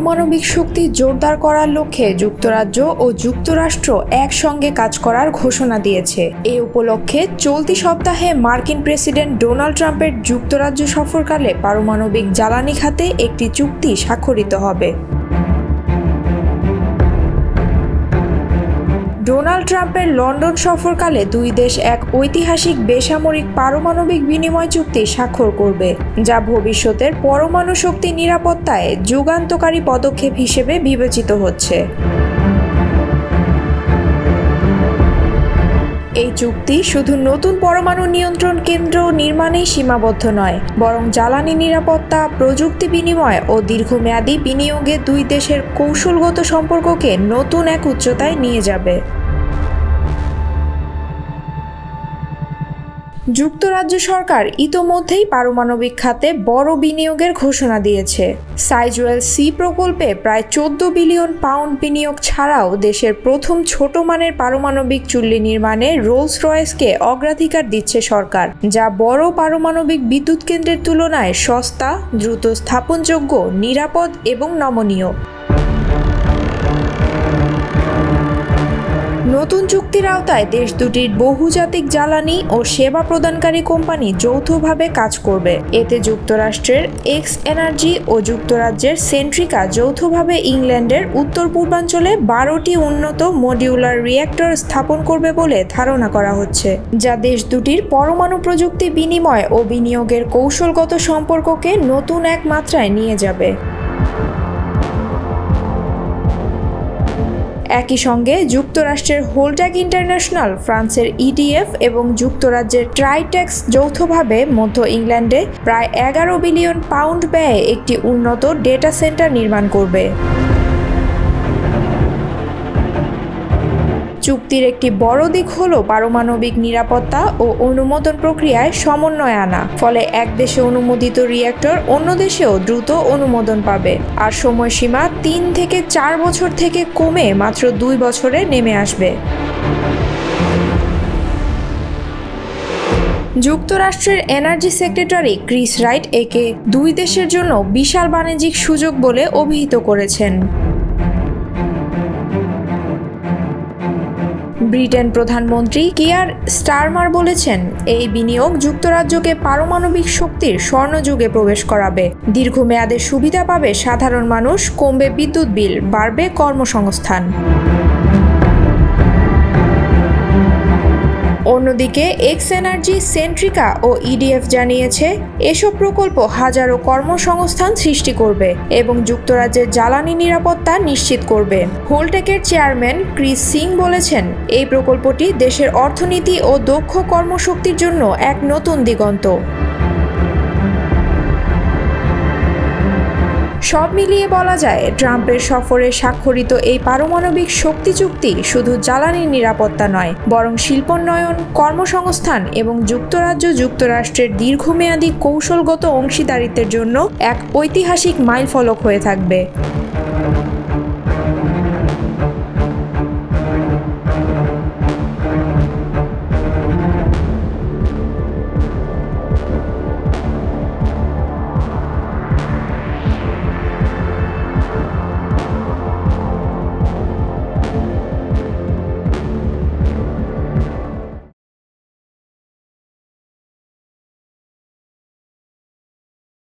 পারমাণবিক শক্তি জোরদার করার লক্ষ্যে যুক্তরাজ্য ও যুক্তরাষ্ট্র একসঙ্গে কাজ করার ঘোষণা দিয়েছে। এ উপলক্ষে চলতি সপ্তাহে মার্কিন প্রেসিডেন্ট ডোনাল্ড ট্রাম্পের যুক্তরাজ্য সফরকালে পারমাণবিক জ্বালানি খাতে একটি চুক্তি স্বাক্ষরিত হবে। ডোনাল্ড ট্রাম্পের লন্ডন সফরকালে দুই দেশ এক ঐতিহাসিক বেসামরিক পারমাণবিক বিনিময় চুক্তি স্বাক্ষর করবে, যা ভবিষ্যতের পরমাণু শক্তি নিরাপত্তায় যুগান্তকারী পদক্ষেপ হিসেবে বিবেচিত হচ্ছে। এই চুক্তি শুধু নতুন পরমাণু নিয়ন্ত্রণ কেন্দ্র নির্মাণেই সীমাবদ্ধ নয়, বরং জ্বালানি নিরাপত্তা, প্রযুক্তি বিনিময় ও দীর্ঘমেয়াদী বিনিয়োগে দুই দেশের কৌশলগত সম্পর্ককে নতুন এক উচ্চতায় নিয়ে যাবে। যুক্তরাজ্য সরকার ইতোমধ্যেই পারমাণবিক খাতে বড় বিনিয়োগের ঘোষণা দিয়েছে। সাইজওয়েল সি প্রকল্পে প্রায় 14 বিলিয়ন পাউন্ড বিনিয়োগ ছাড়াও দেশের প্রথম ছোট মানের পারমাণবিক চুল্লি নির্মাণে রোলস রয়েসকে অগ্রাধিকার দিচ্ছে সরকার, যা বড় পারমাণবিক বিদ্যুৎ কেন্দ্রের তুলনায় সস্তা, দ্রুত স্থাপনযোগ্য, নিরাপদ এবং নমনীয়। নতুন চুক্তির আওতায় দেশ দুটির বহুজাতিক জ্বালানি ও সেবা প্রদানকারী কোম্পানি যৌথভাবে কাজ করবে। এতে যুক্তরাষ্ট্রের এক্স এনার্জি ও যুক্তরাজ্যের সেন্ট্রিকা যৌথভাবে ইংল্যান্ডের উত্তর পূর্বাঞ্চলে 12টি উন্নত মডিউলার রিঅ্যাক্টর স্থাপন করবে বলে ধারণা করা হচ্ছে, যা দেশ দুটির পরমাণু প্রযুক্তি বিনিময় ও বিনিয়োগের কৌশলগত সম্পর্ককে নতুন এক মাত্রায় নিয়ে যাবে। একই সঙ্গে যুক্তরাষ্ট্রের হোলট্যাক ইন্টারন্যাশনাল, ফ্রান্সের ইডিএফ এবং যুক্তরাজ্যের ট্রাইটেক্স যৌথভাবে মধ্য ইংল্যান্ডে প্রায় 11 বিলিয়ন পাউন্ড ব্যয়ে একটি উন্নত ডেটা সেন্টার নির্মাণ করবে। চুক্তির একটি বড় দিক হলো পারমাণবিক নিরাপত্তা ও অনুমোদন প্রক্রিয়ায় সমন্বয় আনা, ফলে এক দেশে অনুমোদিত রিঅ্যাক্টর অন্য দেশেও দ্রুত অনুমোদন পাবে, আর সময়সীমা 3 থেকে 4 বছর থেকে কমে মাত্র 2 বছরে নেমে আসবে। যুক্তরাষ্ট্রের এনার্জি সেক্রেটারি ক্রিস রাইট একে দুই দেশের জন্য বিশাল বাণিজ্যিক সুযোগ বলে অভিহিত করেছেন। ব্রিটেন প্রধানমন্ত্রী কিয়ার স্টারমার বলেছেন, এই বিনিয়োগ যুক্তরাজ্যকে পারমাণবিক শক্তির স্বর্ণযুগে প্রবেশ করাবে। দীর্ঘমেয়াদে সুবিধা পাবে সাধারণ মানুষ, কমবে বিদ্যুৎ বিল, বাড়বে কর্মসংস্থান। অন্যদিকে এক্স এনার্জি, সেন্ট্রিকা ও ইডিএফ জানিয়েছে, এসব প্রকল্প হাজারো কর্মসংস্থান সৃষ্টি করবে এবং যুক্তরাজ্যের জ্বালানি নিরাপত্তা নিশ্চিত করবে। হোলটেকের চেয়ারম্যান ক্রিস সিং বলেছেন, এই প্রকল্পটি দেশের অর্থনীতি ও দক্ষ কর্মশক্তির জন্য এক নতুন দিগন্ত। সব মিলিয়ে বলা যায়, ট্রাম্পের সফরে স্বাক্ষরিত এই পারমাণবিক শক্তি চুক্তি শুধু জ্বালানি নিরাপত্তা নয়, বরং শিল্পোন্নয়ন, কর্মসংস্থান এবং যুক্তরাষ্ট্রের দীর্ঘমেয়াদী কৌশলগত অংশীদারিত্বের জন্য এক ঐতিহাসিক মাইলফলক হয়ে থাকবে।